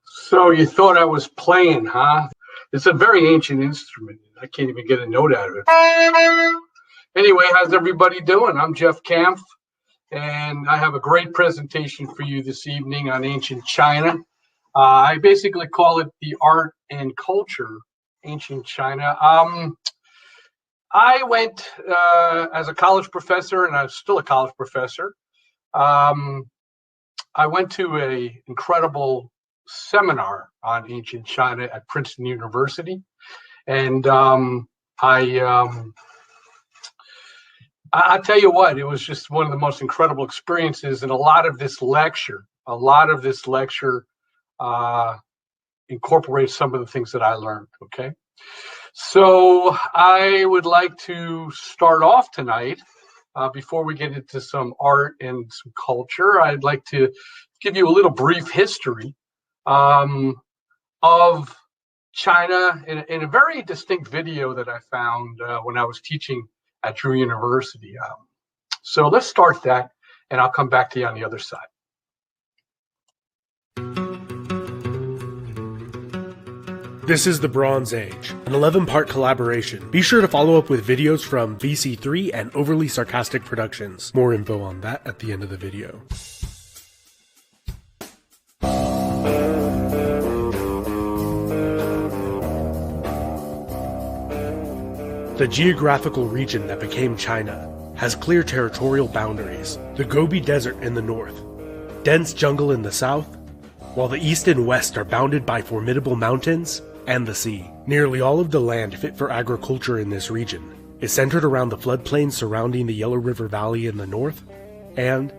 So you thought I was playing, huh? It's a very ancient instrument. I can't even get a note out of it. Anyway, how's everybody doing? I'm Jeff Kampf, and I have a great presentation for you this evening on ancient China. I basically call it the art and culture, ancient China. I went as a college professor, and I'm still a college professor. I went to an incredible seminar on ancient China at Princeton University, and I tell you what, it was just one of the most incredible experiences, and a lot of this lecture incorporates some of the things that I learned. Okay, so I would like to start off tonight. Before we get into some art and some culture, I'd like to give you a little brief history of China in a very distinct video that I found when I was teaching at Drew University. So let's start that, and I'll come back to you on the other side. This is the Bronze Age, an 11-part collaboration. Be sure to follow up with videos from VC3 and Overly Sarcastic Productions. More info on that at the end of the video. The geographical region that became China has clear territorial boundaries. The Gobi Desert in the north, dense jungle in the south, while the east and west are bounded by formidable mountains and the sea. Nearly all of the land fit for agriculture in this region is centered around the floodplains surrounding the Yellow River Valley in the north and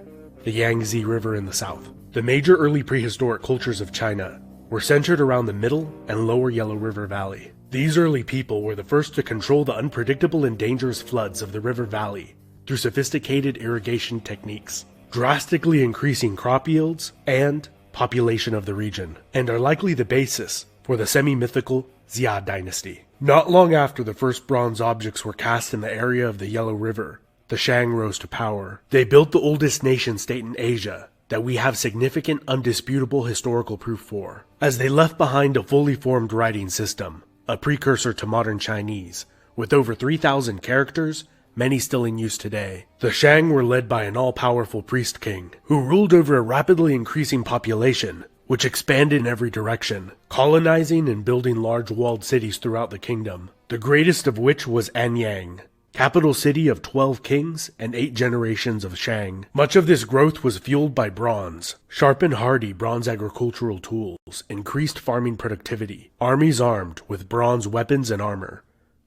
the Yangtze River in the south. The major early prehistoric cultures of China were centered around the middle and lower Yellow River Valley. These early people were the first to control the unpredictable and dangerous floods of the river valley through sophisticated irrigation techniques, drastically increasing crop yields and population of the region, and are likely the basis for the semi-mythical Xia dynasty. Not long after the first bronze objects were cast in the area of the Yellow River, the Shang rose to power. They built the oldest nation-state in Asia that we have significant, undisputable historical proof for, as they left behind a fully formed writing system, a precursor to modern Chinese, with over 3,000 characters, many still in use today. The Shang were led by an all-powerful priest king, who ruled over a rapidly increasing population, which expanded in every direction, colonizing and building large walled cities throughout the kingdom, the greatest of which was Anyang, capital city of 12 kings and 8 generations of Shang. Much of this growth was fueled by bronze. Sharp and hardy bronze agricultural tools increased farming productivity. Armies armed with bronze weapons and armor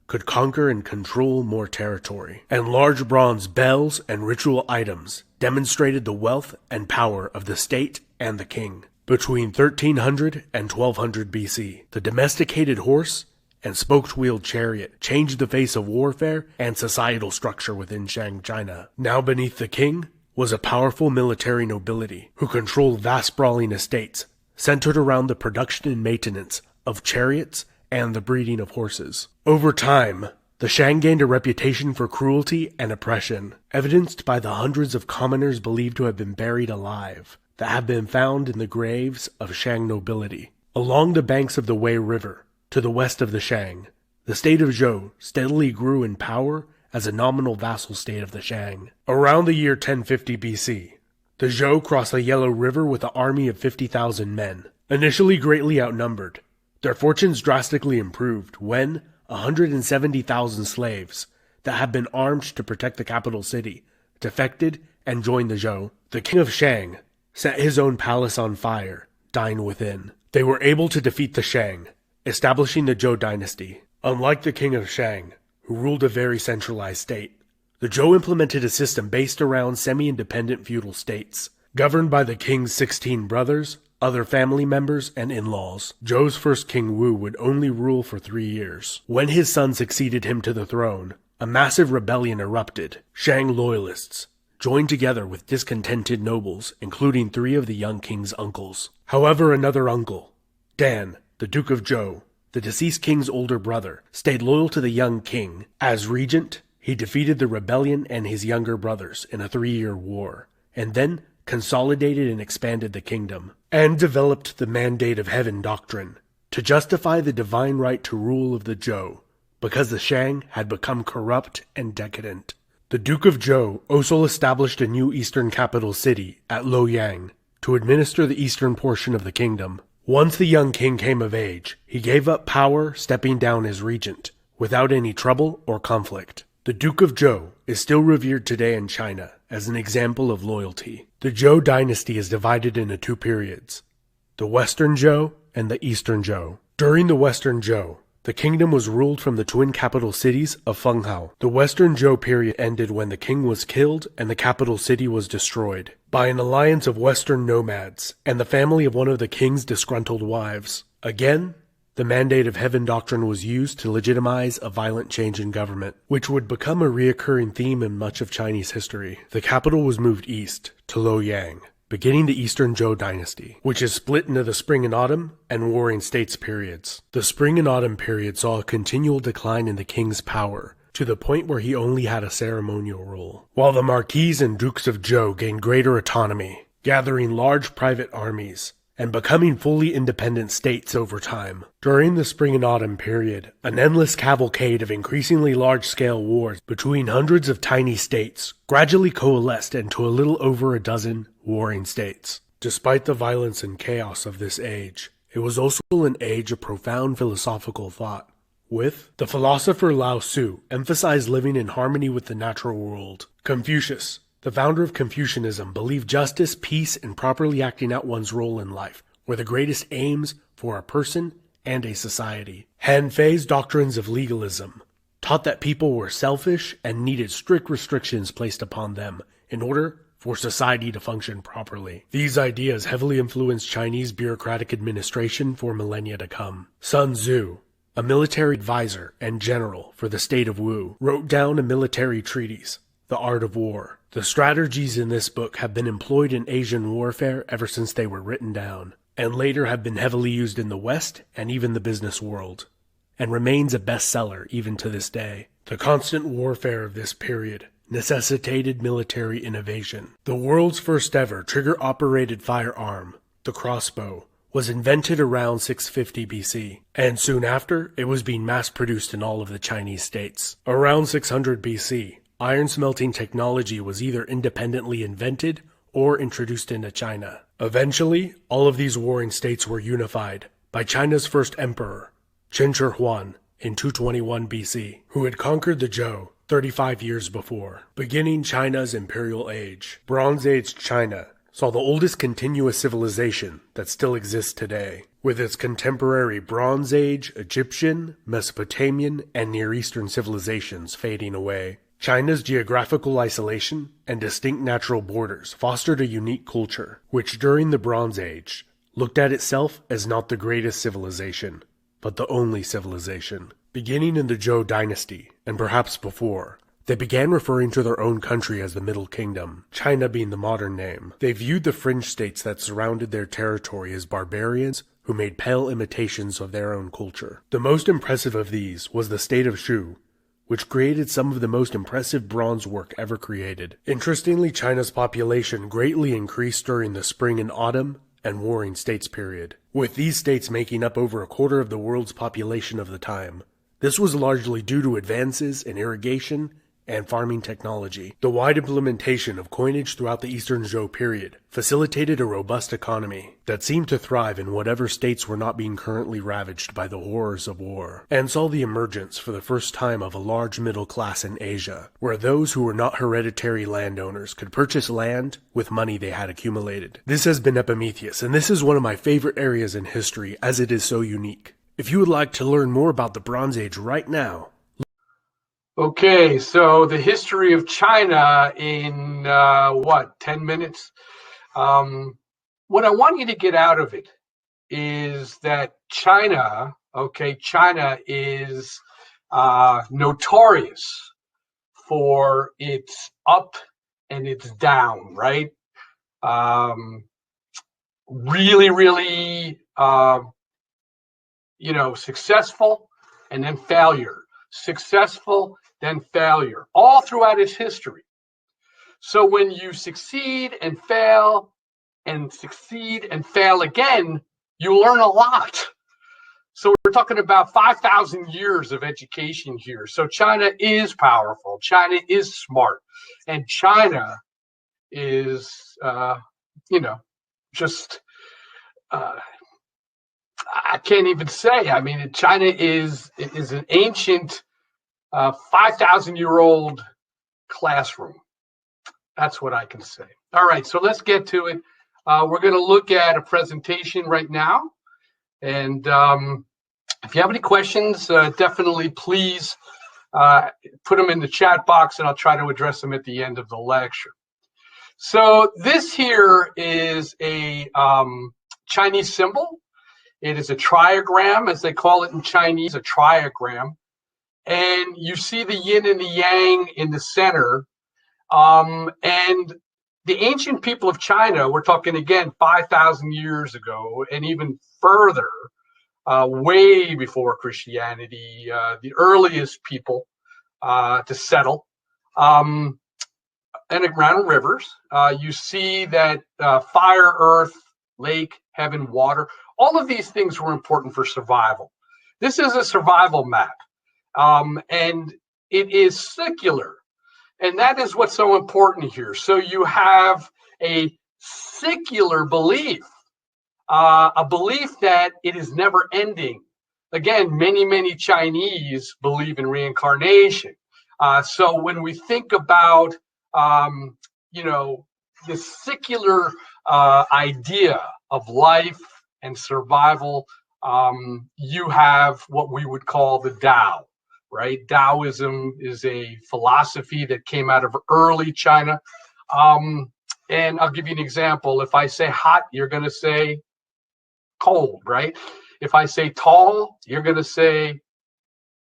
could conquer and control more territory, and large bronze bells and ritual items demonstrated the wealth and power of the state and the king. Between 1300 and 1200 BC, the domesticated horse and spoked-wheeled chariot changed the face of warfare and societal structure within Shang China. Now beneath the king was a powerful military nobility who controlled vast sprawling estates centered around the production and maintenance of chariots and the breeding of horses. Over time, the Shang gained a reputation for cruelty and oppression, evidenced by the hundreds of commoners believed to have been buried alive that have been found in the graves of Shang nobility. Along the banks of the Wei River, to the west of the Shang, the state of Zhou steadily grew in power as a nominal vassal state of the Shang. Around the year 1050 BC, the Zhou crossed the Yellow River with an army of 50,000 men. Initially greatly outnumbered, their fortunes drastically improved when 170,000 slaves that had been armed to protect the capital city defected and joined the Zhou. The king of Shang set his own palace on fire, dying within. They were able to defeat the Shang, establishing the Zhou dynasty. Unlike the king of Shang, who ruled a very centralized state, the Zhou implemented a system based around semi-independent feudal states, governed by the king's 16 brothers, other family members, and in-laws. Zhou's first king Wu would only rule for 3 years. When his son succeeded him to the throne, a massive rebellion erupted. Shang loyalists joined together with discontented nobles, including 3 of the young king's uncles. However, another uncle, Dan, the Duke of Zhou, the deceased king's older brother, stayed loyal to the young king. As regent, he defeated the rebellion and his younger brothers in a 3-year war, and then consolidated and expanded the kingdom. and developed the Mandate of Heaven doctrine to justify the divine right to rule of the Zhou, because the Shang had become corrupt and decadent. The Duke of Zhou also established a new eastern capital city at Luoyang to administer the eastern portion of the kingdom. Once the young king came of age, he gave up power, stepping down as regent, without any trouble or conflict. The Duke of Zhou is still revered today in China as an example of loyalty. The Zhou dynasty is divided into two periods, the Western Zhou and the Eastern Zhou. During the Western Zhou, the kingdom was ruled from the twin capital cities of Fenghao. The Western Zhou period ended when the king was killed and the capital city was destroyed by an alliance of Western nomads and the family of one of the king's disgruntled wives. Again, the Mandate of Heaven doctrine was used to legitimize a violent change in government, which would become a reoccurring theme in much of Chinese history. The capital was moved east to Luoyang, beginning the Eastern Zhou dynasty, which is split into the Spring and Autumn and Warring States periods. The Spring and Autumn period saw a continual decline in the king's power, to the point where he only had a ceremonial rule, while the Marquis and Dukes of Zhou gained greater autonomy, gathering large private armies, and becoming fully independent states over time. During the Spring and Autumn period, an endless cavalcade of increasingly large-scale wars between hundreds of tiny states gradually coalesced into a little over a dozen warring states. Despite the violence and chaos of this age, it was also an age of profound philosophical thought, with the philosopher Lao Tzu emphasized living in harmony with the natural world. Confucius, the founder of Confucianism, believed justice, peace, and properly acting out one's role in life were the greatest aims for a person and a society. Han Fei's doctrines of legalism taught that people were selfish and needed strict restrictions placed upon them in order for society to function properly. These ideas heavily influenced Chinese bureaucratic administration for millennia to come. Sun Tzu, a military advisor and general for the state of Wu, wrote down a military treatise, The Art of War. The strategies in this book have been employed in Asian warfare ever since they were written down, and later have been heavily used in the West and even the business world, and remains a bestseller even to this day. The constant warfare of this period necessitated military innovation. The world's first ever trigger-operated firearm, the crossbow, was invented around 650 BC, and soon after, it was being mass-produced in all of the Chinese states. Around 600 BC, iron smelting technology was either independently invented or introduced into China. Eventually, all of these warring states were unified by China's first emperor, Qin Shi Huang, in 221 BC, who had conquered the Zhou 35 years before, beginning China's imperial age. Bronze Age China saw the oldest continuous civilization that still exists today, with its contemporary Bronze Age, Egyptian, Mesopotamian, and Near Eastern civilizations fading away. China's geographical isolation and distinct natural borders fostered a unique culture, which during the Bronze Age looked at itself as not the greatest civilization, but the only civilization. Beginning in the Zhou dynasty, and perhaps before, they began referring to their own country as the Middle Kingdom, China being the modern name. They viewed the fringe states that surrounded their territory as barbarians who made pale imitations of their own culture. The most impressive of these was the state of Shu, which created some of the most impressive bronze work ever created. Interestingly, China's population greatly increased during the Spring and Autumn and Warring States period, with these states making up over a quarter of the world's population of the time. This was largely due to advances in irrigation and farming technology. The wide implementation of coinage throughout the Eastern Zhou period facilitated a robust economy that seemed to thrive in whatever states were not being currently ravaged by the horrors of war, and saw the emergence for the first time of a large middle class in Asia, where those who were not hereditary landowners could purchase land with money they had accumulated. This has been Epimetheus, and this is one of my favorite areas in history as it is so unique. If you would like to learn more about the Bronze Age right now, Okay, so the history of China in 10 minutes? What I want you to get out of it is that China is notorious for its up and its down, right? Really, successful and then failure. Successful, then failure, all throughout its history. So when you succeed and fail and succeed and fail again, you learn a lot. So we're talking about 5,000 years of education here. So China is powerful. China is smart. And China is, just, I can't even say. I mean, China is an ancient 5,000-year-old classroom. That's what I can say. All right, so let's get to it. We're going to look at a presentation right now. And if you have any questions, definitely please put them in the chat box, and I'll try to address them at the end of the lecture. So this here is a Chinese symbol. It is a trigram, as they call it in Chinese, a trigram. And you see the yin and the yang in the center. And the ancient people of China, we're talking again 5,000 years ago, and even further, way before Christianity, the earliest people to settle, and around rivers. You see that fire, earth, lake, heaven, water, all of these things were important for survival. This is a survival map, and it is secular. And that is what's so important here. So you have a secular belief, a belief that it is never ending. Again, many Chinese believe in reincarnation. So when we think about, the secular idea of life and survival, you have what we would call the Tao. Right? Taoism is a philosophy that came out of early China. And I'll give you an example. If I say hot, you're going to say cold, right? If I say tall, you're going to say,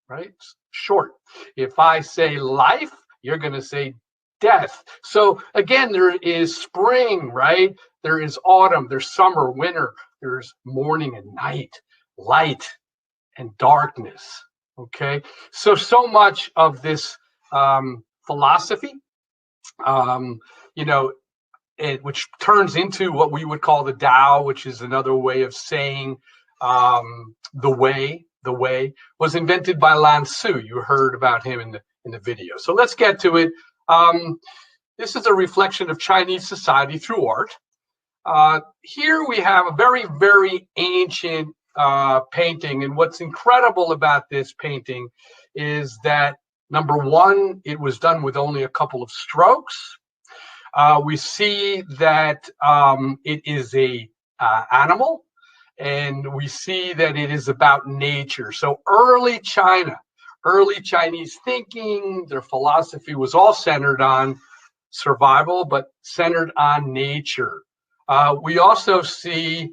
right, short. If I say life, you're going to say death. So again, there is spring, right? There is autumn, there's summer, winter, there's morning and night, light and darkness. Okay, so much of this philosophy, which turns into what we would call the Tao, which is another way of saying the way, was invented by Lan Tzu. You heard about him in the video. So let's get to it. This is a reflection of Chinese society through art. Here we have a very, very ancient painting, and what's incredible about this painting is that, number one, it was done with only a couple of strokes. We see that it is a animal, and we see that it is about nature. So early China, early Chinese thinking, their philosophy was all centered on survival, but centered on nature. We also see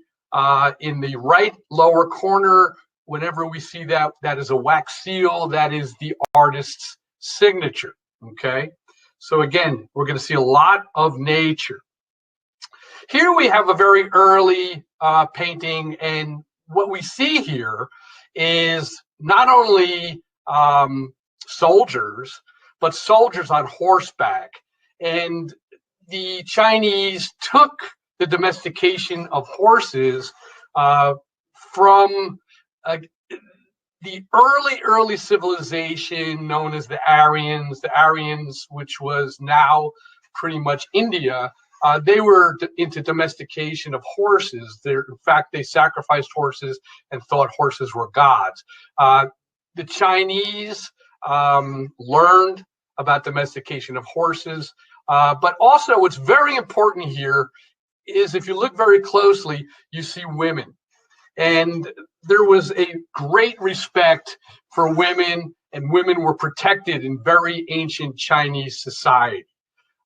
in the right lower corner, whenever we see that, that is a wax seal, that is the artist's signature, okay? So again, we're going to see a lot of nature. Here we have a very early painting, and what we see here is not only soldiers, but soldiers on horseback. And the Chinese took the domestication of horses from the early civilization known as the Aryans, which was now pretty much India. They were into domestication of horses. In fact, they sacrificed horses and thought horses were gods. The Chinese learned about domestication of horses, but also what's very important here is if you look very closely, you see women. And there was a great respect for women, and women were protected in very ancient Chinese society.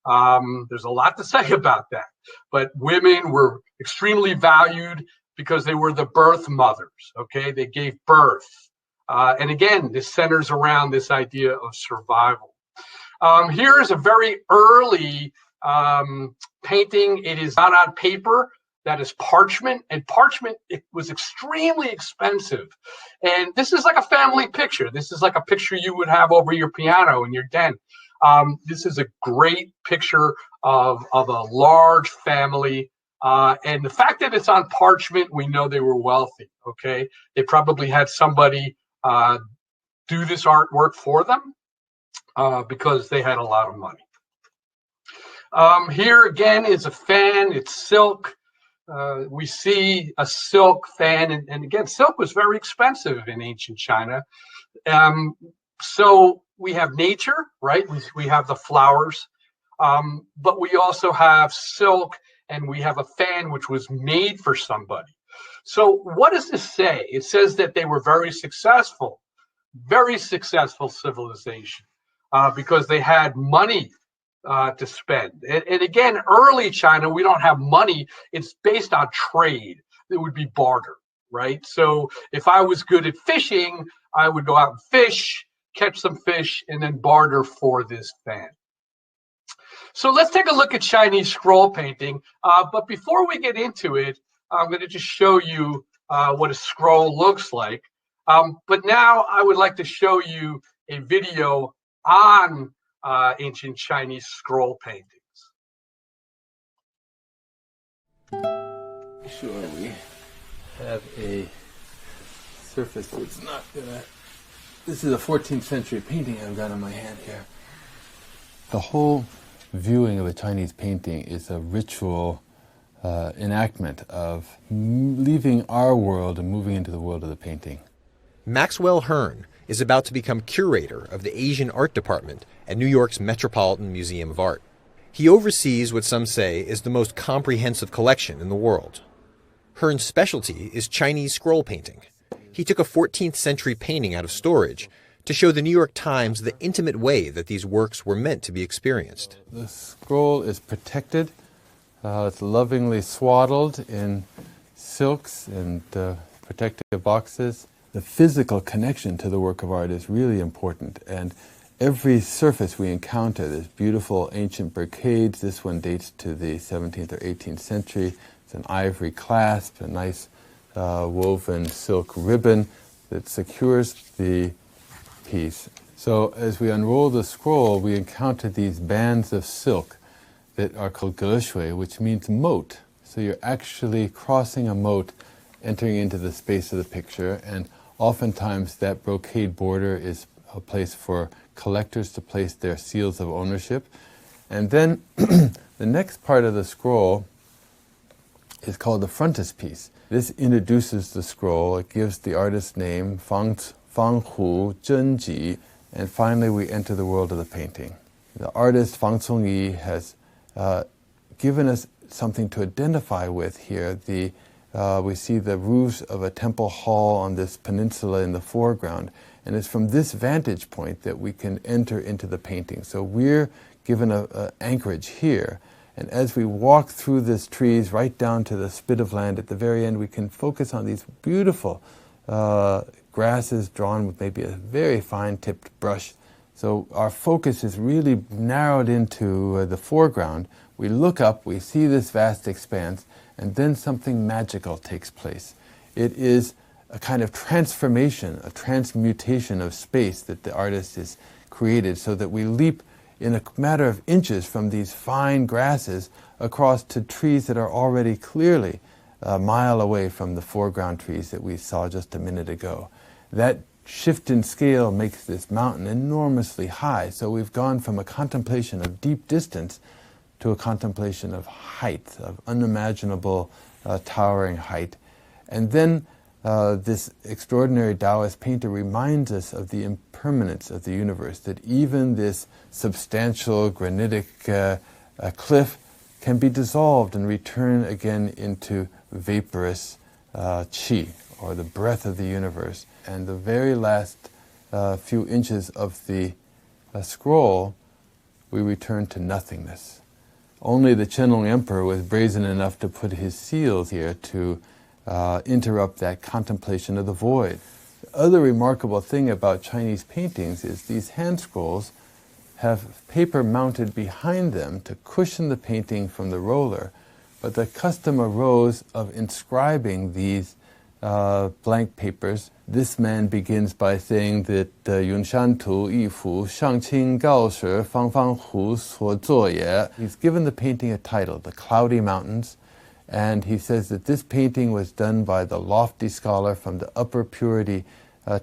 There's a lot to say about that, but women were extremely valued because they were the birth mothers, okay? They gave birth. And again, this centers around this idea of survival. Here is a very early painting. It is not on paper. That is parchment, and parchment, it was extremely expensive. And this is like a family picture. This is like a picture you would have over your piano in your den. This is a great picture of a large family And the fact that it's on parchment, we know they were wealthy. Okay, they probably had somebody do this artwork for them because they had a lot of money. Here again is a fan. It's silk. We see a silk fan, and again, silk was very expensive in ancient China. So we have nature, right? We have the flowers, but we also have silk, and we have a fan which was made for somebody. So what does this say? It says that they were very successful civilization because they had money to spend. And again, early China, we don't have money. It's based on trade. It would be barter, right? So if I was good at fishing, I would go out and fish, catch some fish, and then barter for this fan. So let's take a look at Chinese scroll painting. But before we get into it, I'm going to just show you what a scroll looks like. But now I would like to show you a video on ancient Chinese scroll paintings. Sure, we have a surface that's not gonna. This is a 14th century painting I've got in my hand here. The whole viewing of a Chinese painting is a ritual enactment of leaving our world and moving into the world of the painting. Maxwell Hearn is about to become curator of the Asian Art Department at New York's Metropolitan Museum of Art. He oversees what some say is the most comprehensive collection in the world. Hearn's specialty is Chinese scroll painting. He took a 14th century painting out of storage to show the New York Times the intimate way that these works were meant to be experienced. The scroll is protected. It's lovingly swaddled in silks and protective boxes. The physical connection to the work of art is really important, and every surface we encounter, there's beautiful ancient brocades. This one dates to the 17th or 18th century. It's an ivory clasp, a nice woven silk ribbon that secures the piece. So as we unroll the scroll, we encounter these bands of silk that are called geshui, which means moat. So you're actually crossing a moat, entering into the space of the picture, and oftentimes that brocade border is a place for collectors to place their seals of ownership. And then the next part of the scroll is called the frontispiece. This introduces the scroll. It gives the artist's name, Fang Hu Zhenji, and finally we enter the world of the painting. The artist Fang Congyi has given us something to identify with here. We see the roofs of a temple hall on this peninsula in the foreground, and it's from this vantage point that we can enter into the painting. So we're given an anchorage here, and as we walk through these trees right down to the spit of land at the very end, we can focus on these beautiful grasses drawn with maybe a very fine-tipped brush. So our focus is really narrowed into the foreground. We look up, we see this vast expanse, and then something magical takes place. It is a kind of transformation, a transmutation of space that the artist has created, so that we leap in a matter of inches from these fine grasses across to trees that are already clearly a mile away from the foreground trees that we saw just a minute ago. That shift in scale makes this mountain enormously high, so we've gone from a contemplation of deep distance to a contemplation of height, of unimaginable towering height. And then this extraordinary Taoist painter reminds us of the impermanence of the universe, that even this substantial granitic cliff can be dissolved and return again into vaporous qi, or the breath of the universe. And the very last few inches of the scroll, we return to nothingness. Only the Qianlong Emperor was brazen enough to put his seals here to interrupt that contemplation of the void. The other remarkable thing about Chinese paintings is these hand scrolls have paper mounted behind them to cushion the painting from the roller, but the custom arose of inscribing these blank papers. This man begins by saying that Yunshan Tu Yifu Shangqing Gao Shi Fang Fang Hu Suo Zuo Ye. He's given the painting a title, The Cloudy Mountains, And he says that this painting was done by the lofty scholar from the Upper Purity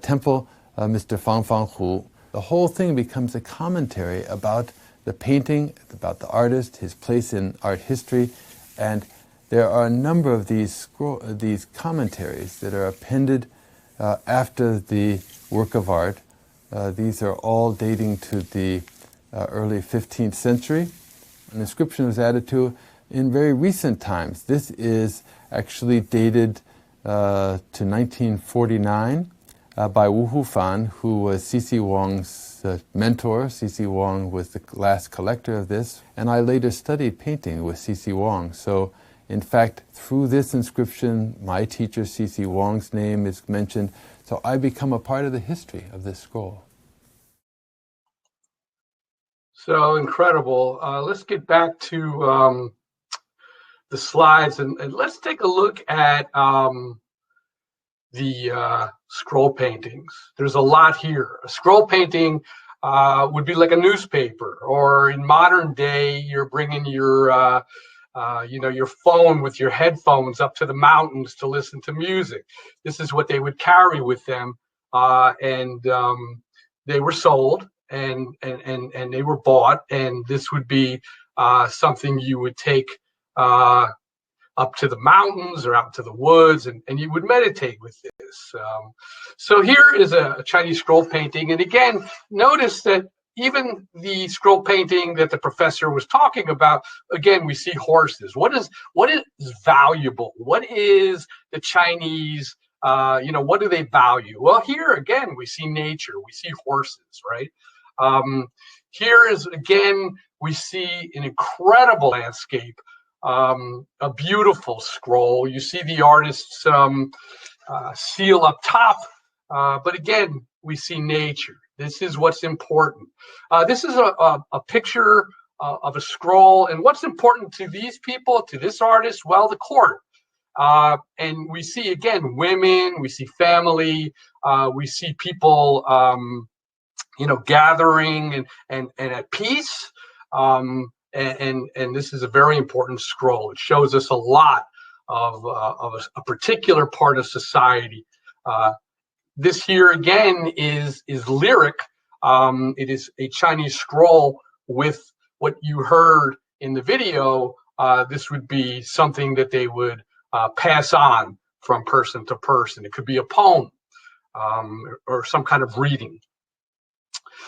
Temple, Mr. Fang Fanghu. The whole thing becomes a commentary about the painting, about the artist, his place in art history, and there are a number of these commentaries that are appended after the work of art. These are all dating to the early 15th century. An inscription was added to in very recent times. This is actually dated to 1949 by Wu Hufan, who was C.C. Wang's mentor. C.C. Wang was the last collector of this, and I later studied painting with C.C. Wang. So, in fact, through this inscription, my teacher C.C. Wang's name is mentioned, so I become a part of the history of this scroll. So incredible. Let's get back to the slides and let's take a look at the scroll paintings. There's a lot here. A scroll painting would be like a newspaper, or in modern day, you're bringing your your phone with your headphones up to the mountains to listen to music. This is what they would carry with them, and they were sold and they were bought, and this would be something you would take up to the mountains or out to the woods, and you would meditate with this. So here is a Chinese scroll painting, and again, notice that even the scroll painting that the professor was talking about, again, we see horses. What is valuable? What is the Chinese, what do they value? Well, here again, we see nature, we see horses, right? Here is, again, we see an incredible landscape, a beautiful scroll. You see the artist's seal up top, but again, we see nature. This is what's important. This is a picture of a scroll, and what's important to these people, to this artist? Well, the court. And we see, again, women, we see family, we see people, gathering and at peace. And this is a very important scroll. It shows us a lot of a particular part of society. This here again is lyric. It is a Chinese scroll with what you heard in the video. This would be something that they would pass on from person to person. It could be a poem or some kind of reading.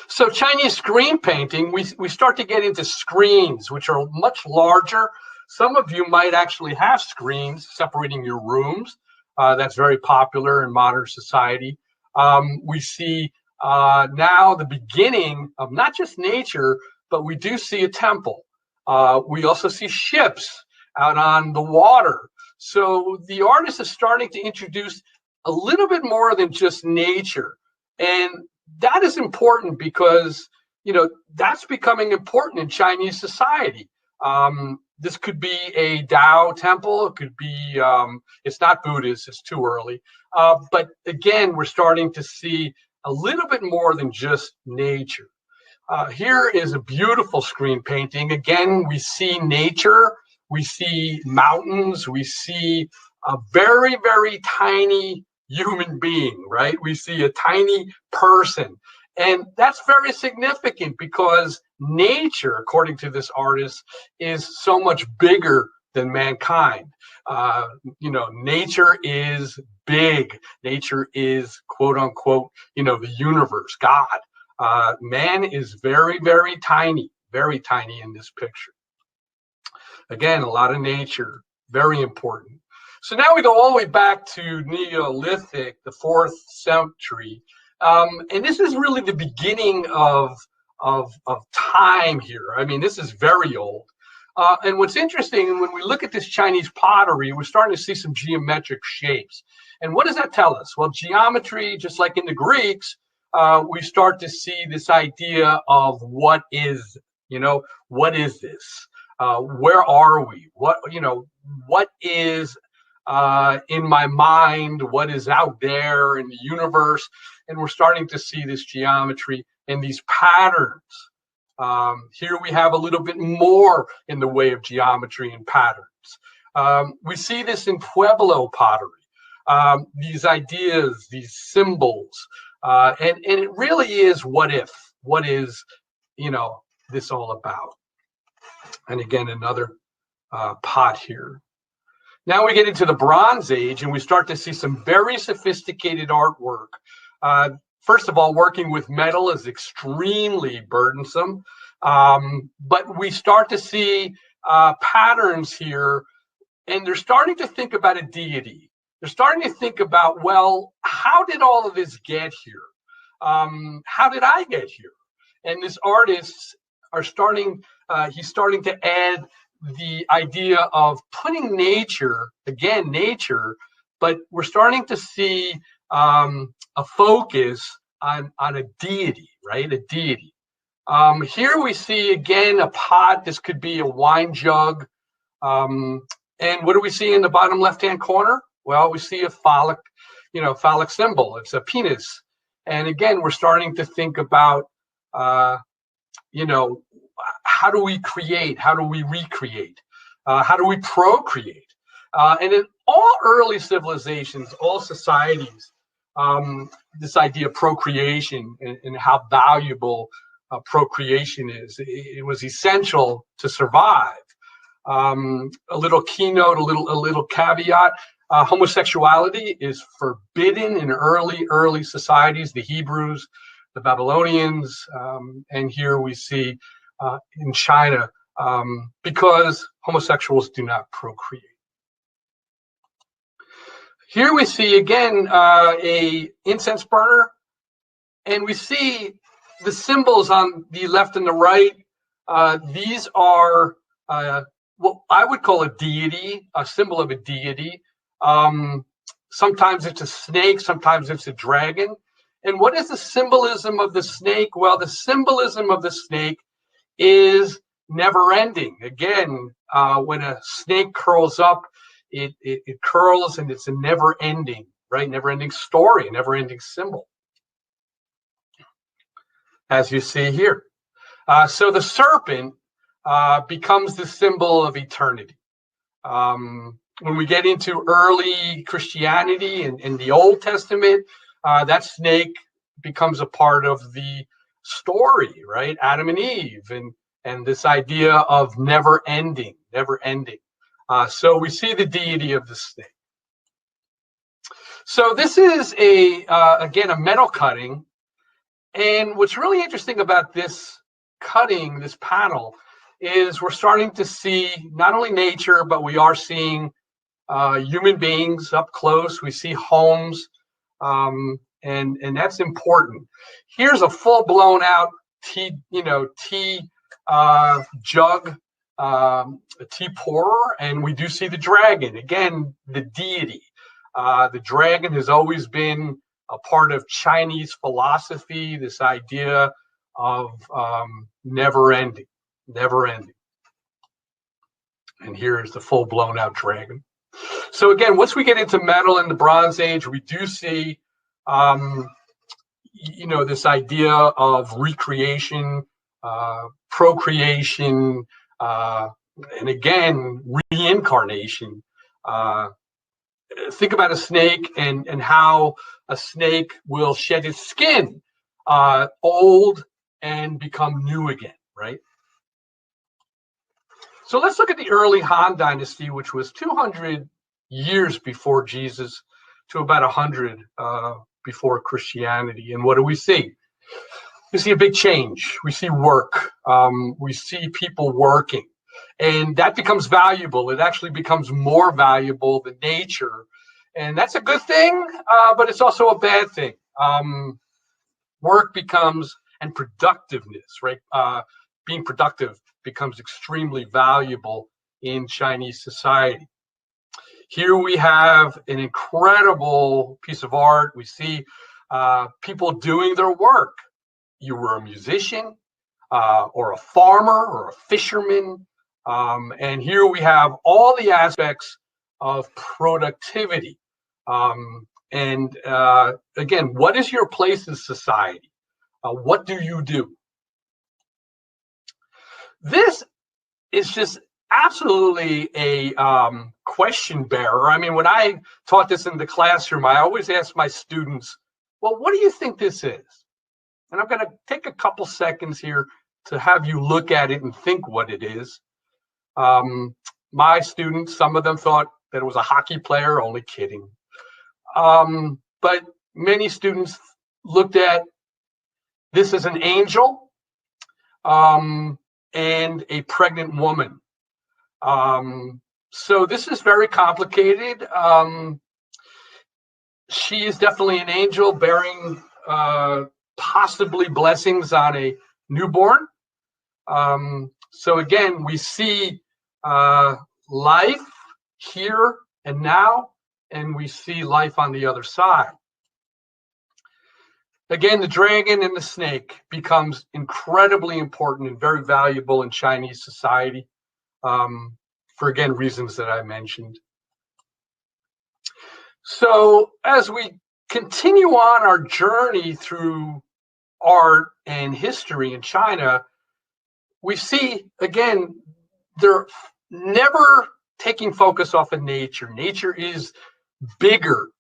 So Chinese screen painting, we start to get into screens, which are much larger. Some of you might actually have screens separating your rooms. That's very popular in modern society. We see now the beginning of not just nature, but we do see a temple. We also see ships out on the water. So the artist is starting to introduce a little bit more than just nature. And that is important because, that's becoming important in Chinese society. This could be a Tao temple. It could be, it's not Buddhist, it's too early. But again, we're starting to see a little bit more than just nature. Here is a beautiful screen painting. Again, we see nature, we see mountains, we see a very, very tiny human being, right? We see a tiny person. And that's very significant because nature, according to this artist, is so much bigger than mankind. Nature is big. Nature is, quote unquote, the universe, God. Man is very, very tiny in this picture. Again, a lot of nature, very important. So now we go all the way back to Neolithic, the 4th century. And this is really the beginning of time here. I mean, this is very old. And what's interesting, when we look at this Chinese pottery, we're starting to see some geometric shapes. And what does that tell us? Well, geometry, just like in the Greeks, we start to see this idea of what is this? Where are we? What is in my mind? What is out there in the universe? And we're starting to see this geometry and these patterns. Here we have a little bit more in the way of geometry and patterns. We see this in Pueblo pottery, these ideas, these symbols, and it really is what if, what is, this all about? And again, another pot here. Now we get into the Bronze Age and we start to see some very sophisticated artwork. First of all, working with metal is extremely burdensome, but we start to see patterns here, and they're starting to think about a deity. They're starting to think about, well, how did all of this get here? How did I get here? And these artists are starting, he's starting to add the idea of putting nature, again, nature, but we're starting to see a focus on a deity, right? A deity. Here we see, again, a pot. This could be a wine jug. And what do we see in the bottom left-hand corner? Well, we see a phallic symbol. It's a penis. And again, we're starting to think about, how do we create? How do we recreate? How do we procreate? And in all early civilizations, all societies, this idea of procreation and how valuable procreation is, it was essential to survive. A little keynote, a little caveat: homosexuality is forbidden in early societies, the Hebrews, the Babylonians, and here we see in China, because homosexuals do not procreate. Here we see again a incense burner, and we see the symbols on the left and the right. These are what I would call a deity, a symbol of a deity. Sometimes it's a snake, sometimes it's a dragon. And what is the symbolism of the snake? Well, the symbolism of the snake is never ending. Again, when a snake curls up, it curls, and it's a never ending, right? Never ending story, a never ending symbol, as you see here. So the serpent becomes the symbol of eternity. When we get into early Christianity and the Old Testament, that snake becomes a part of the story, right? Adam and Eve, and this idea of never ending. So we see the deity of the snake. So this is again, a metal cutting. And what's really interesting about this cutting, this panel, is we're starting to see not only nature, but we are seeing human beings up close. We see homes, and that's important. Here's a full blown out tea jug, a tea pourer, and we do see the dragon. Again, the deity. The dragon has always been a part of Chinese philosophy, this idea of never ending. And here's the full blown out dragon. So again, once we get into metal in the Bronze Age, we do see, this idea of recreation, procreation, and again, reincarnation. Think about a snake and how a snake will shed its skin, old, and become new again, right? So let's look at the early Han Dynasty, which was 200 years before Jesus to about 100 before Christianity. And what do we see? We see a big change. We see work. We see people working. And that becomes valuable. It actually becomes more valuable than nature. And that's a good thing, but it's also a bad thing. Work becomes, and productiveness, right? Being productive becomes extremely valuable in Chinese society. Here we have an incredible piece of art. We see people doing their work. You were a musician, or a farmer, or a fisherman. And here we have all the aspects of productivity. Again, what is your place in society? What do you do? This is just absolutely a question bearer. I mean, when I taught this in the classroom, I always ask my students, well, what do you think this is? And I'm going to take a couple seconds here to have you look at it and think what it is. My students, some of them thought that it was a hockey player, only kidding. But many students looked at this as an angel and a pregnant woman. So this is very complicated. She is definitely an angel bearing possibly blessings on a newborn. So again, we see life here and now, and we see life on the other side. Again, the dragon and the snake becomes incredibly important and very valuable in Chinese society for, again, reasons that I mentioned. So as we continue on our journey through art and history in China, we see, again, they're never taking focus off of nature. Nature is bigger,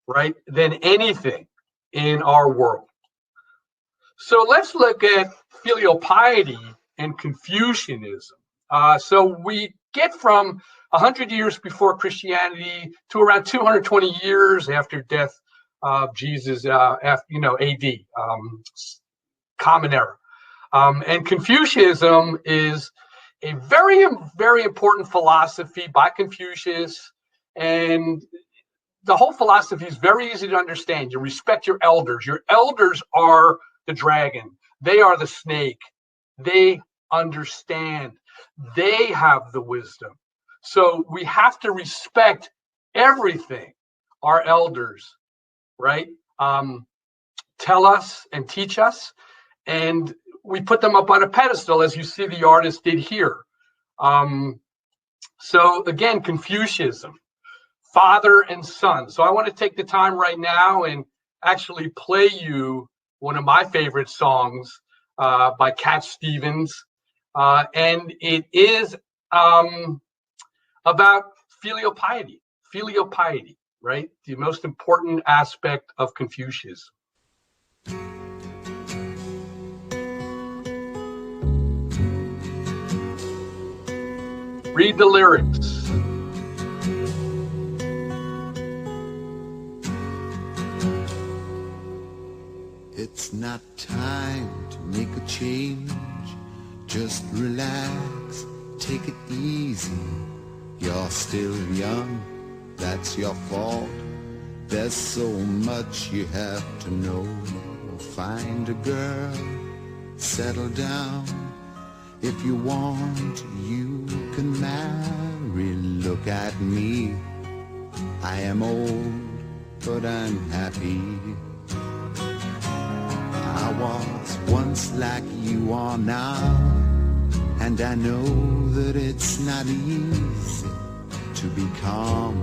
right, than anything in our world. So let's look at filial piety and Confucianism. So we get from 100 years before Christianity to around 220 years after death of Jesus, AD, Common Era. And Confucianism is a very, very important philosophy by Confucius, and the whole philosophy is very easy to understand. You respect your elders. Your elders are the dragon. They are the snake. They understand. They have the wisdom. So we have to respect everything our elders, right, tell us and teach us. And we put them up on a pedestal, as you see the artist did here. So again, Confucianism, father and son. So I want to take the time right now and actually play you one of my favorite songs by Cat Stevens. And it is about filial piety, right? The most important aspect of Confucianism. Read the lyrics. It's not time to make a change. Just relax, take it easy. You're still young, that's your fault. There's so much you have to know. Find a girl, settle down. If you want, you can marry. Look at me, I am old, but I'm happy. I was once like you are now, and I know that it's not easy to be calm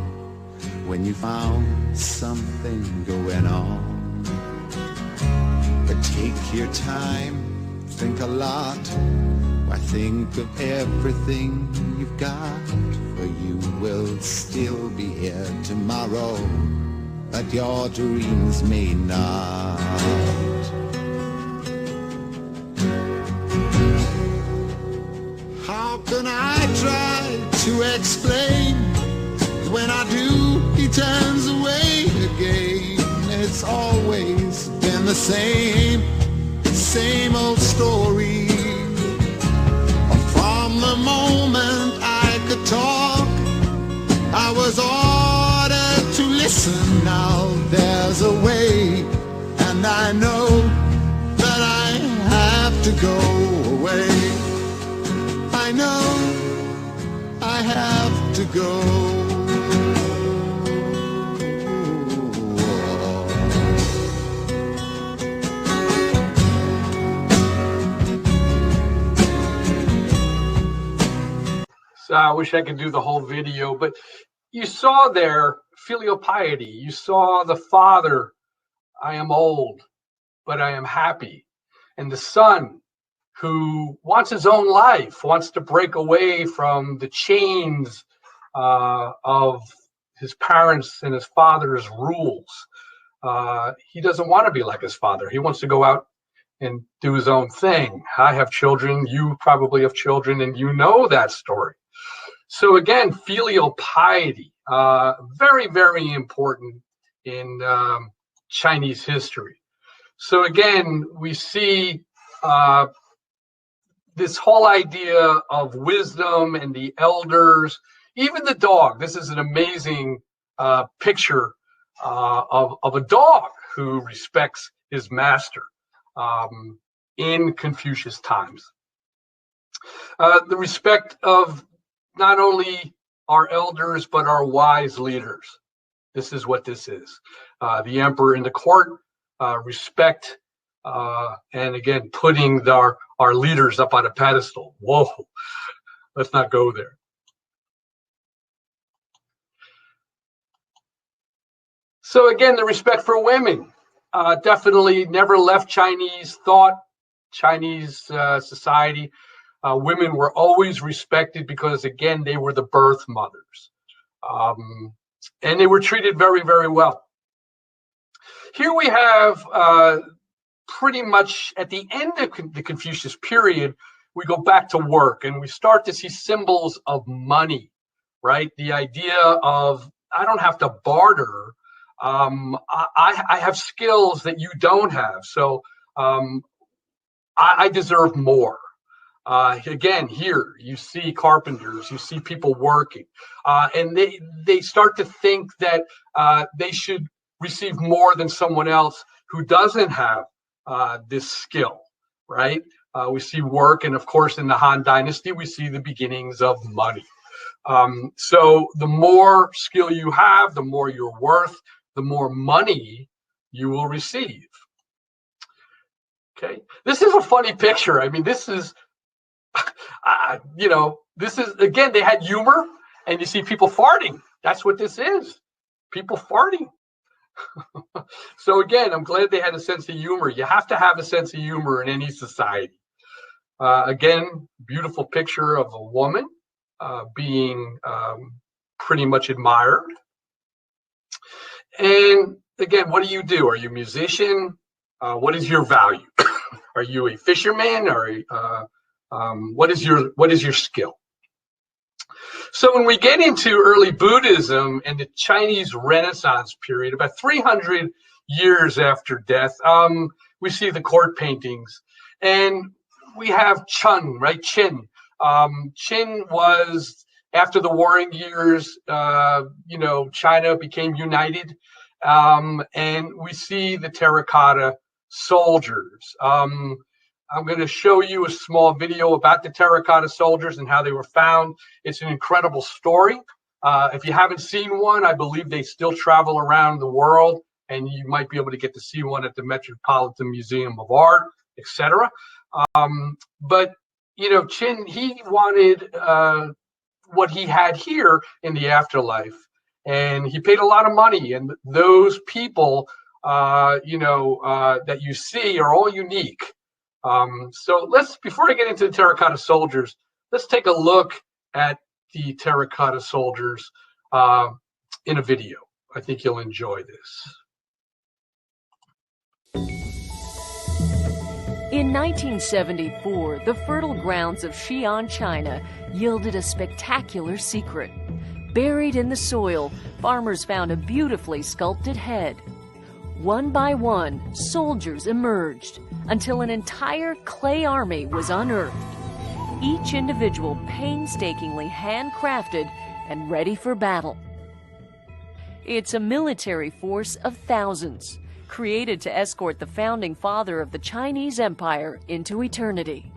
when you found something going on. But take your time, think a lot. Why, think of everything you've got, for you will still be here tomorrow, but your dreams may not. How can I try to explain? When I do, he turns away again. It's always been the same old story. From the moment I could talk, I was ordered to listen. Now there's a way, and I know that I have to go away. I know I have to go. I wish I could do the whole video, but you saw there filial piety. You saw the father, I am old, but I am happy. And the son, who wants his own life, wants to break away from the chains of his parents and his father's rules. He doesn't want to be like his father. He wants to go out and do his own thing. I have children, you probably have children, and you know that story. So again, filial piety, very, very important in Chinese history. So again, we see this whole idea of wisdom and the elders, even the dog. This is an amazing picture of a dog who respects his master in Confucius times. The respect of not only our elders, but our wise leaders. This is what this is. The emperor in the court, respect, and again, putting our leaders up on a pedestal. Whoa, let's not go there. So again, the respect for women definitely never left Chinese thought, Chinese society. Women were always respected because, again, they were the birth mothers. And they were treated very, very well. Here we have pretty much at the end of the Confucius period, we go back to work and we start to see symbols of money, right? The idea of, I don't have to barter. I have skills that you don't have. So I deserve more. Again, here you see carpenters, you see people working, and they start to think that they should receive more than someone else who doesn't have this skill, right? We see work, and of course, in the Han Dynasty, we see the beginnings of money. So the more skill you have, the more you're worth, the more money you will receive. Okay, this is a funny picture. I mean, this is, this is, again, they had humor, and you see people farting. That's what this is, people farting. So again, I'm glad they had a sense of humor. You have to have a sense of humor in any society. Again, beautiful picture of a woman being pretty much admired. And again, what do? Are you a musician? What is your value? Are you a fisherman? Or what is your skill? So when we get into early Buddhism and the Chinese Renaissance period, about 300 years after death, we see the court paintings, and we have Chun, right? Qin. Qin was, after the warring years, China became united, and we see the terracotta soldiers. I'm going to show you a small video about the terracotta soldiers and how they were found. It's an incredible story. If you haven't seen one, I believe they still travel around the world, and you might be able to get to see one at the Metropolitan Museum of Art, etc. But, Qin, he wanted what he had here in the afterlife, and he paid a lot of money. And those people, that you see are all unique. So before I get into the terracotta soldiers, let's take a look at the terracotta soldiers in a video. I think you'll enjoy this. In 1974, the fertile grounds of Xi'an, China, yielded a spectacular secret. Buried in the soil, farmers found a beautifully sculpted head. One by one, soldiers emerged until an entire clay army was unearthed, each individual painstakingly handcrafted and ready for battle. It's a military force of thousands, created to escort the founding father of the Chinese Empire into eternity.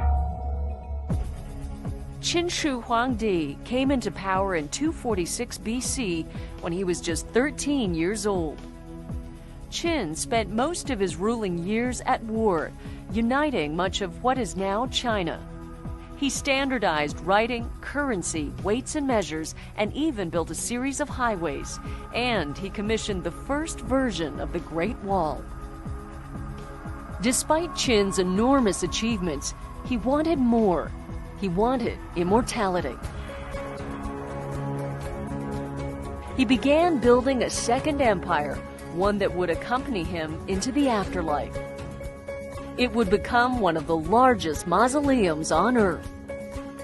Qin Shi Huangdi came into power in 246 BC when he was just 13 years old. Qin spent most of his ruling years at war, uniting much of what is now China. He standardized writing, currency, weights and measures, and even built a series of highways, and he commissioned the first version of the Great Wall. Despite Qin's enormous achievements, He wanted more. He wanted immortality. He began building a second empire, one that would accompany him into the afterlife. It would become one of the largest mausoleums on Earth.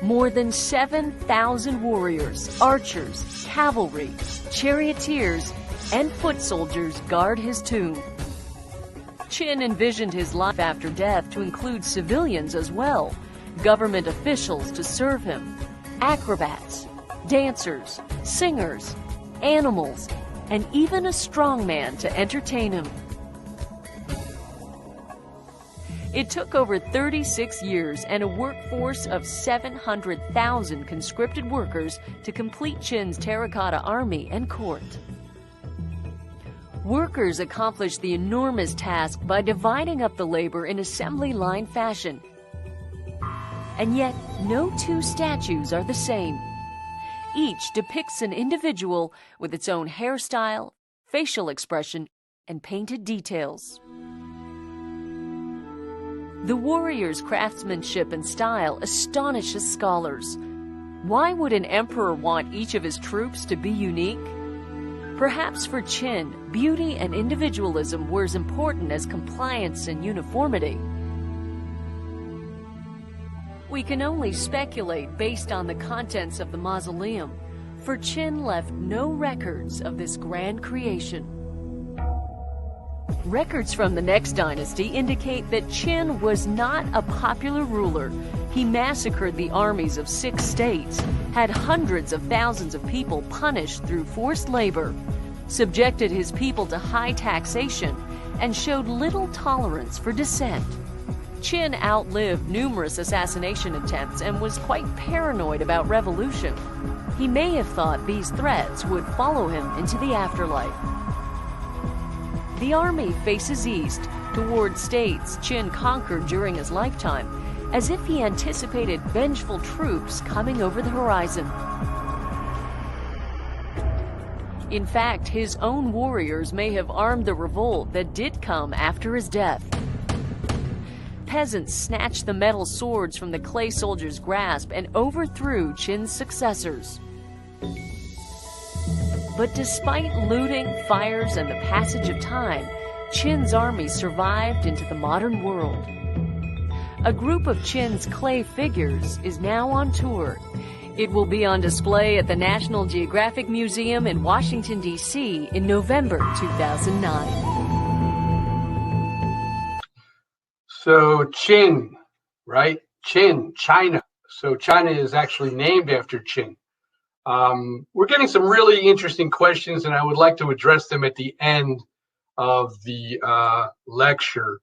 More than 7,000 warriors, archers, cavalry, charioteers, and foot soldiers guard his tomb. Qin envisioned his life after death to include civilians as well, government officials to serve him, acrobats, dancers, singers, animals, and even a strongman to entertain him. It took over 36 years and a workforce of 700,000 conscripted workers to complete Qin's terracotta army and court. Workers accomplished the enormous task by dividing up the labor in assembly line fashion. And yet, no two statues are the same. Each depicts an individual with its own hairstyle, facial expression, and painted details. The warrior's craftsmanship and style astonishes scholars. Why would an emperor want each of his troops to be unique? Perhaps for Qin, beauty and individualism were as important as compliance and uniformity. We can only speculate based on the contents of the mausoleum, for Qin left no records of this grand creation. Records from the next dynasty indicate that Qin was not a popular ruler. He massacred the armies of 6 states, had hundreds of thousands of people punished through forced labor, subjected his people to high taxation, and showed little tolerance for dissent. Qin outlived numerous assassination attempts and was quite paranoid about revolution. He may have thought these threats would follow him into the afterlife. The army faces east, toward states Qin conquered during his lifetime, as if he anticipated vengeful troops coming over the horizon. In fact, his own warriors may have armed the revolt that did come after his death. Peasants snatched the metal swords from the clay soldiers' grasp and overthrew Qin's successors. But despite looting, fires, and the passage of time, Qin's army survived into the modern world. A group of Qin's clay figures is now on tour. It will be on display at the National Geographic Museum in Washington, D.C. in November 2009. So Qin, right? Qin, China. So China is actually named after Qin. We're getting some really interesting questions, and I would like to address them at the end of the lecture.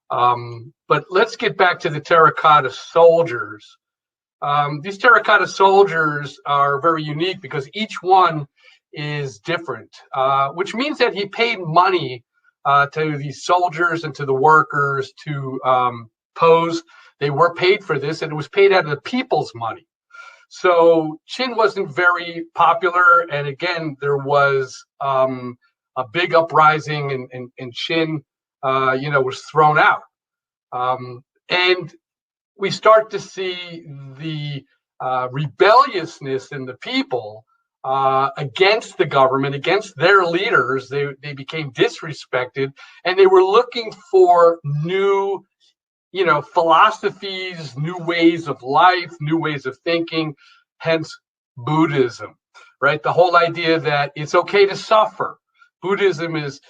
But let's get back to the terracotta soldiers. These terracotta soldiers are very unique because each one is different, which means that he paid money to these soldiers and to the workers to pose. They were paid for this, and it was paid out of the people's money. So Qin wasn't very popular, and again, there was a big uprising, and Qin, was thrown out. And we start to see the rebelliousness in the people against the government, against their leaders. They became disrespected, and they were looking for new philosophies, new ways of life, new ways of thinking, hence Buddhism, right? The whole idea that it's okay to suffer. Buddhism is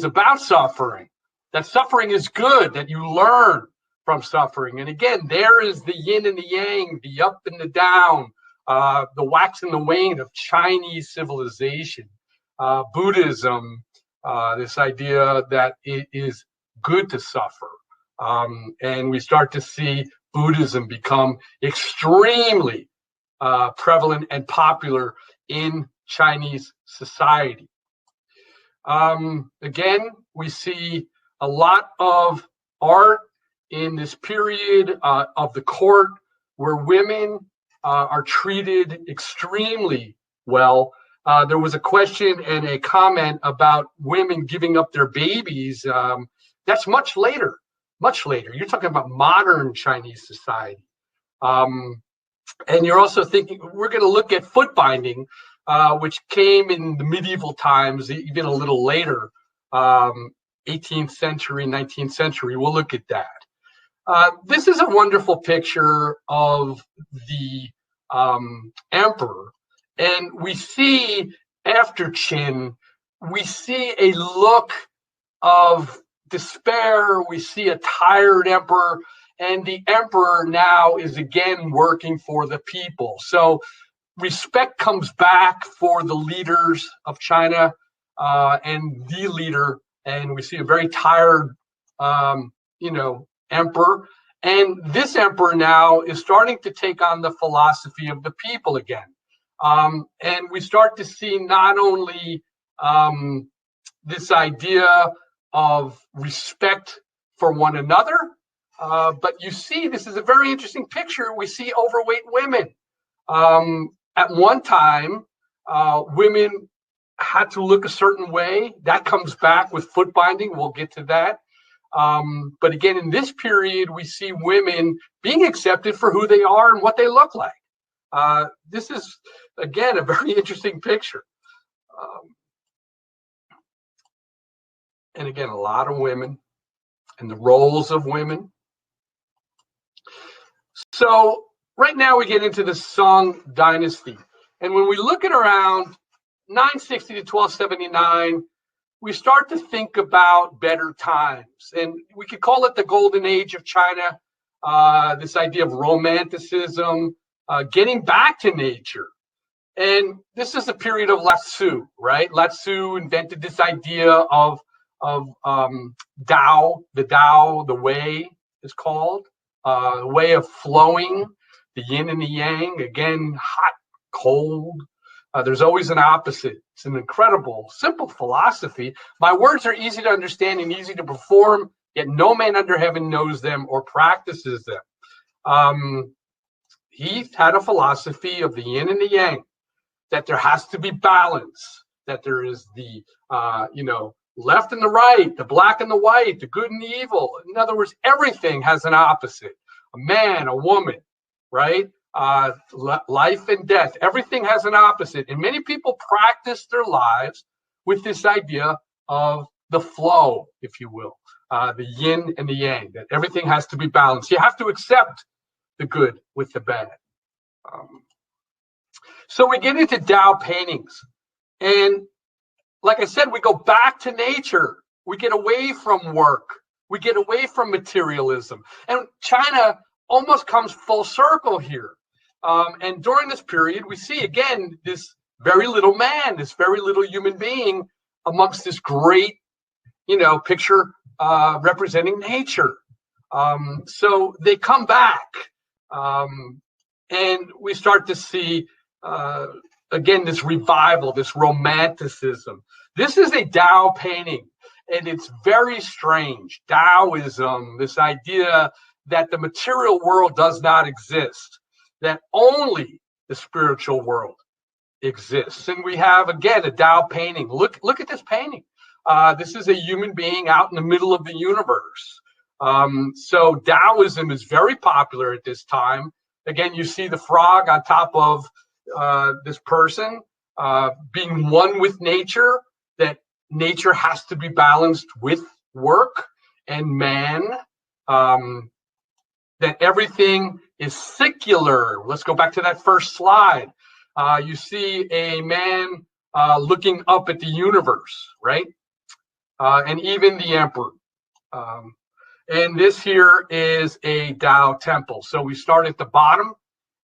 about suffering, that suffering is good, that you learn from suffering. And again, there is the yin and the yang, the up and the down, the wax and the wane of Chinese civilization. Buddhism, this idea that it is good to suffer. And we start to see Buddhism become extremely prevalent and popular in Chinese society. Again, we see a lot of art in this period of the court where women are treated extremely well. There was a question and a comment about women giving up their babies. That's much later. much later. You're talking about modern Chinese society. And you're also thinking, we're going to look at foot binding, which came in the medieval times, even a little later, 18th century, 19th century. We'll look at that. This is a wonderful picture of the emperor. And we see after Qin, we see a look of despair. We see a tired emperor. And the emperor now is again working for the people. So respect comes back for the leaders of China and the leader. And we see a very tired, emperor. And this emperor now is starting to take on the philosophy of the people again. And we start to see not only this idea of respect for one another, but you see, this is a very interesting picture. We see overweight women. At one time, women had to look a certain way. That comes back with foot binding. We'll get to that. But again, in this period, we see women being accepted for who they are and what they look like. This is, again, a very interesting picture. And again, a lot of women and the roles of women. So right now we get into the Song Dynasty. And when we look at around 960 to 1279, we start to think about better times. And we could call it the golden age of China, this idea of romanticism, getting back to nature. And this is a period of Lao Tzu, right? Lao Tzu invented this idea of Tao, the way is called, the way of flowing, the yin and the yang, again, hot, cold. There's always an opposite. It's an incredible, simple philosophy. My words are easy to understand and easy to perform, yet no man under heaven knows them or practices them. He had a philosophy of the yin and the yang, that there has to be balance, that there is the, left and the right, the black and the white, the good and the evil. In other words, everything has an opposite. A man, a woman, right? Life and death, everything has an opposite. And many people practice their lives with this idea of the flow, if you will, the yin and the yang, that everything has to be balanced. You have to accept the good with the bad. So we get into Tao paintings. And like I said, we go back to nature. We get away from work. We get away from materialism. And China almost comes full circle here. And during this period, we see, again, this very little man, this very little human being amongst this great, picture representing nature. So they come back. And we start to see, again, this revival, this romanticism. This is a Tao painting, and it's very strange. Taoism, this idea that the material world does not exist, that only the spiritual world exists. And we have, again, a Tao painting. Look at this painting. This is a human being out in the middle of the universe. So Taoism is very popular at this time. Again, you see the frog on top of this person being one with nature, that nature has to be balanced with work and man, that everything is secular. Let's go back to that first slide. You see a man looking up at the universe, right? And even the emperor. And this here is a Tao temple. So we start at the bottom,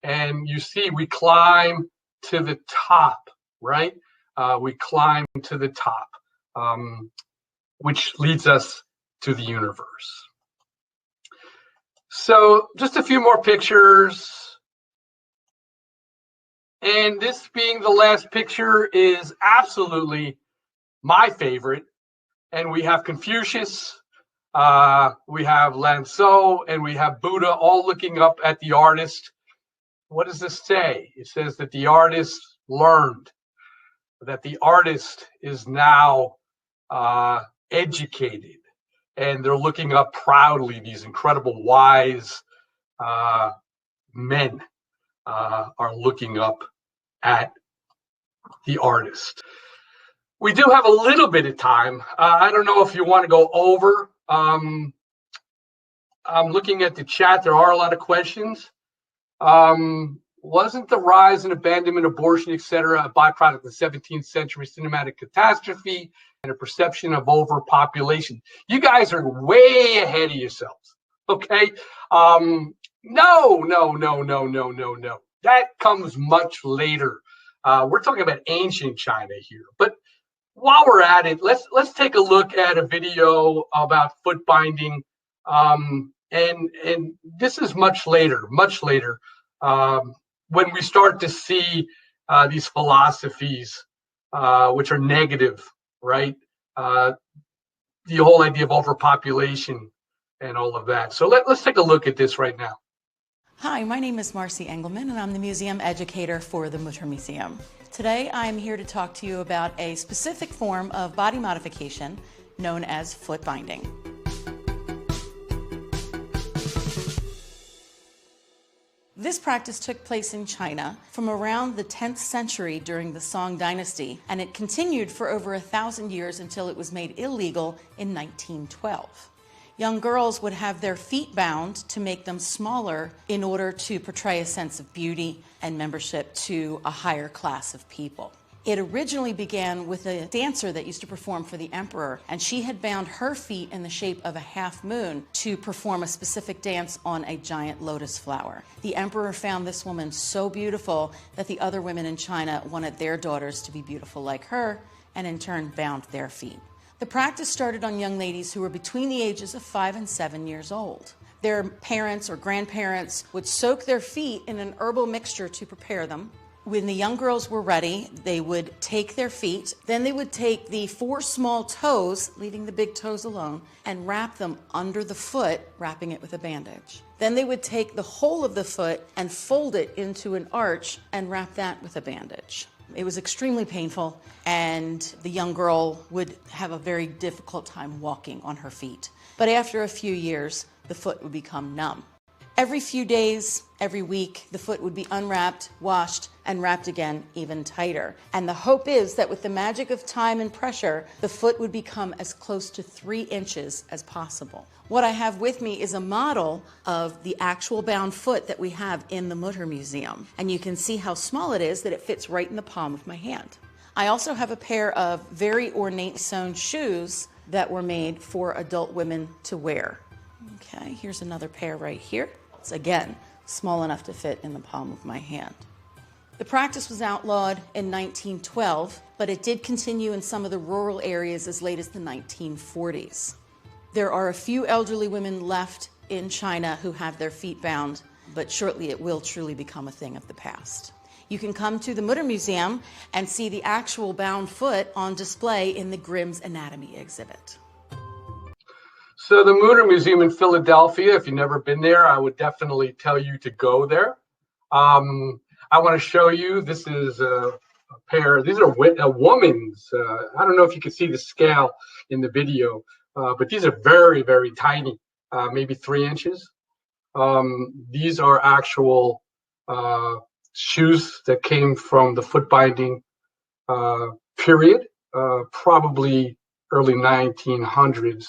and you see we climb to the top, right? We climb to the top, which leads us to the universe. So just a few more pictures. And this being the last picture is absolutely my favorite. And we have Confucius, we have Lao Tzu, and we have Buddha all looking up at the artist. What does this say? It says that the artist learned, that the artist is now educated, and they're looking up proudly. These incredible, wise men are looking up at the artist. We do have a little bit of time. I don't know if you want to go over. I'm looking at the chat. There are a lot of questions. Wasn't the rise and abandonment, abortion, etc., a byproduct of the 17th century cinematic catastrophe and a perception of overpopulation? You guys are way ahead of yourselves. Okay. No. That comes much later. We're talking about ancient China here. But while we're at it, let's take a look at a video about foot binding. And this is much later, when we start to see these philosophies, which are negative, right? The whole idea of overpopulation and all of that. So let's take a look at this right now. Hi, my name is Marcy Engelman, and I'm the museum educator for the Mutter Museum. Today, I'm here to talk to you about a specific form of body modification known as foot binding. This practice took place in China from around the 10th century during the Song Dynasty, and it continued for over 1,000 years until it was made illegal in 1912. Young girls would have their feet bound to make them smaller in order to portray a sense of beauty and membership to a higher class of people. It originally began with a dancer that used to perform for the emperor, and she had bound her feet in the shape of a half moon to perform a specific dance on a giant lotus flower. The emperor found this woman so beautiful that the other women in China wanted their daughters to be beautiful like her, and in turn bound their feet. The practice started on young ladies who were between the ages of 5 and 7 years old. Their parents or grandparents would soak their feet in an herbal mixture to prepare them. When the young girls were ready, they would take their feet, then they would take the 4 small toes, leaving the big toes alone, and wrap them under the foot, wrapping it with a bandage. Then they would take the whole of the foot and fold it into an arch and wrap that with a bandage. It was extremely painful, and the young girl would have a very difficult time walking on her feet. But after a few years, the foot would become numb. Every few days, every week, the foot would be unwrapped, washed, and wrapped again even tighter. And the hope is that with the magic of time and pressure, the foot would become as close to 3 inches as possible. What I have with me is a model of the actual bound foot that we have in the Mutter Museum. And you can see how small it is, that it fits right in the palm of my hand. I also have a pair of very ornate sewn shoes that were made for adult women to wear. Okay, here's another pair right here. It's again small enough to fit in the palm of my hand. The practice was outlawed in 1912, but it did continue in some of the rural areas as late as the 1940s. There are a few elderly women left in China who have their feet bound, but shortly it will truly become a thing of the past. You can come to the Mutter Museum and see the actual bound foot on display in the Grimm's Anatomy exhibit. So the Mutter Museum in Philadelphia, if you've never been there, I would definitely tell you to go there. I want to show you, this is a pair, these are a woman's, I don't know if you can see the scale in the video, but these are very, very tiny, maybe 3 inches. These are actual shoes that came from the foot binding period, probably early 1900s.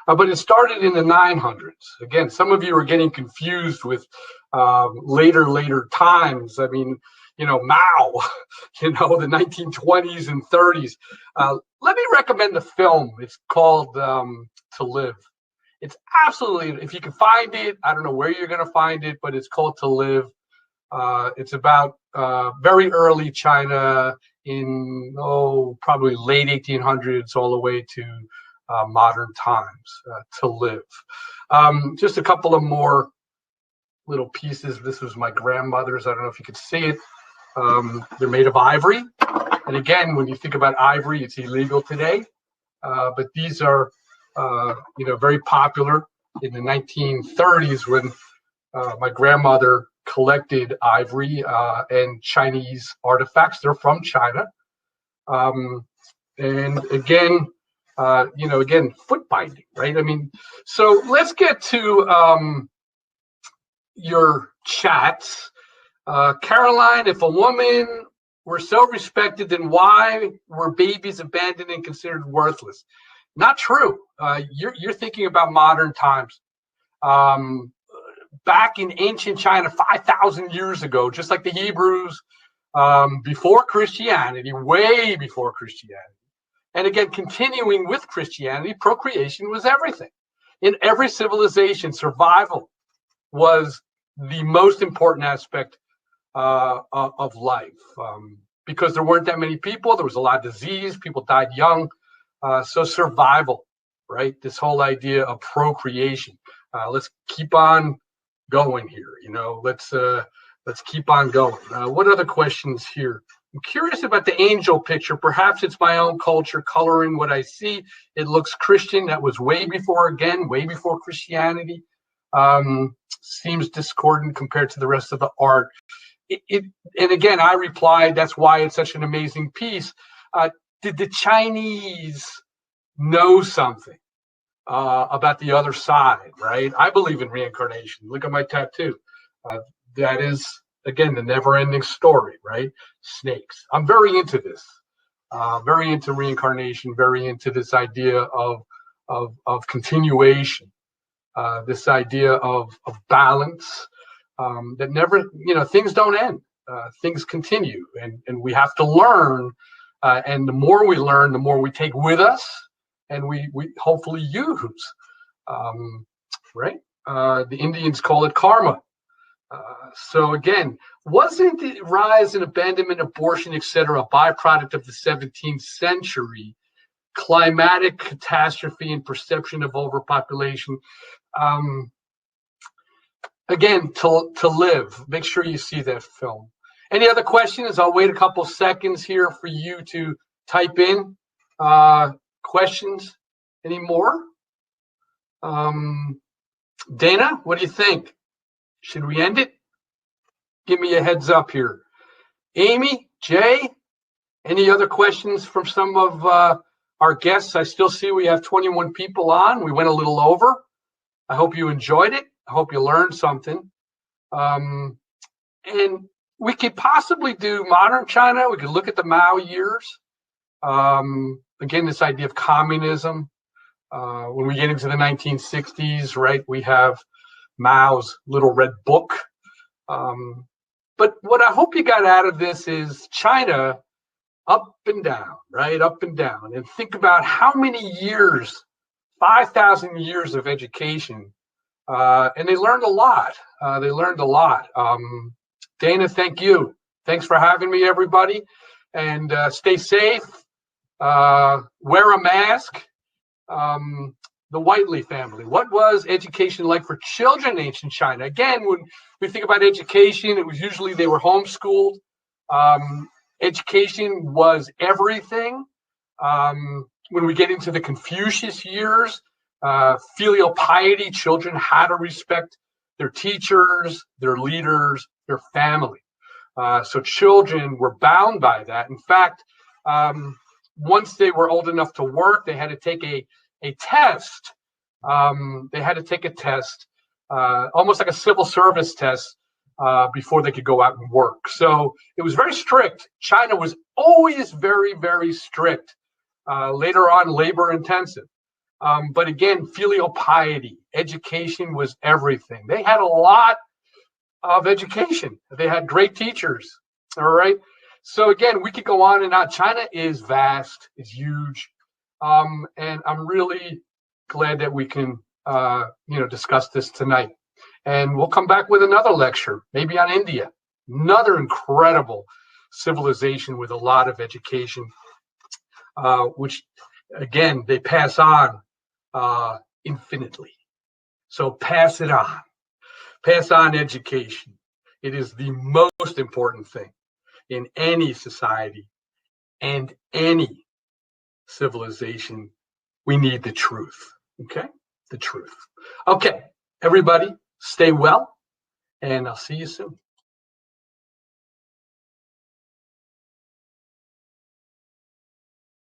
But it started in the 900s. Again, some of you are getting confused with later times. I mean, Mao, the 1920s and 30s. Let me recommend the film. It's called To Live. It's absolutely, if you can find it, I don't know where you're going to find it, but it's called To Live. It's about very early China in, probably late 1800s all the way to modern times. To Live. Just a couple of more little pieces. This was my grandmother's. I don't know if you could see it. They're made of ivory. And again, when you think about ivory, it's illegal today. But these are, very popular in the 1930s when my grandmother collected ivory and Chinese artifacts. They're from China. And again, again, foot binding, right? I mean, so let's get to your chats. Caroline, if a woman were so respected, then why were babies abandoned and considered worthless? Not true. You're thinking about modern times. Back in ancient China, 5,000 years ago, just like the Hebrews, before Christianity, way before Christianity, and again, continuing with Christianity, procreation was everything. In every civilization, survival was the most important aspect of life, because there weren't that many people. There was a lot of disease. People died young. So survival, right? This whole idea of procreation. Let's keep on going here. Let's keep on going. What other questions here? I'm curious about the angel picture. Perhaps it's my own culture coloring what I see. It looks Christian. That was way before Christianity. Seems discordant compared to the rest of the art. And again, I replied, that's why it's such an amazing piece. Did the Chinese know something about the other side, right? I believe in reincarnation. Look at my tattoo. That is, again, the never-ending story, right? Snakes. I'm very into this. Very into reincarnation. Very into this idea of continuation. This idea of balance. That never, things don't end. Things continue, and we have to learn. And the more we learn, the more we take with us, and we hopefully use. Right? The Indians call it karma. So again, wasn't the rise in abandonment, abortion, etc., a byproduct of the 17th century climatic catastrophe and perception of overpopulation? Again, to live. Make sure you see that film. Any other questions? I'll wait a couple seconds here for you to type in questions. Any more? Dana, what do you think? Should we end it? Give me a heads up here. Amy, Jay, any other questions from some of our guests? I still see we have 21 people on. We went a little over. I hope you enjoyed it. I hope you learned something. And we could possibly do modern China. We could look at the Mao years. Again, this idea of communism. When we get into the 1960s, right, we have Mao's Little Red Book. But what I hope you got out of this is China up and down, right, up and down. And think about how many years, 5,000 years of education. And they learned a lot. Dana, thank you. Thanks for having me, everybody. And stay safe. Wear a mask. The Whiteley family. What was education like for children in ancient China? Again, when we think about education, it was usually they were homeschooled. Education was everything. When we get into the Confucius years, filial piety, children had to respect their teachers, their leaders, their family. So children were bound by that. In fact, once they were old enough to work, they had to take a test. They had to take a test, almost like a civil service test, before they could go out and work. So it was very strict. China was always very, very strict. Later on, labor intensive. But again, filial piety, education was everything. They had a lot of education. They had great teachers. All right. So again, we could go on and on. China is vast, it's huge. And I'm really glad that we can, discuss this tonight. And we'll come back with another lecture, maybe on India, another incredible civilization with a lot of education, which, again, they pass on infinitely. So pass it on. Pass on education. It is the most important thing in any society and any civilization. We need the truth. Okay? The truth. Okay, everybody, stay well, and I'll see you soon.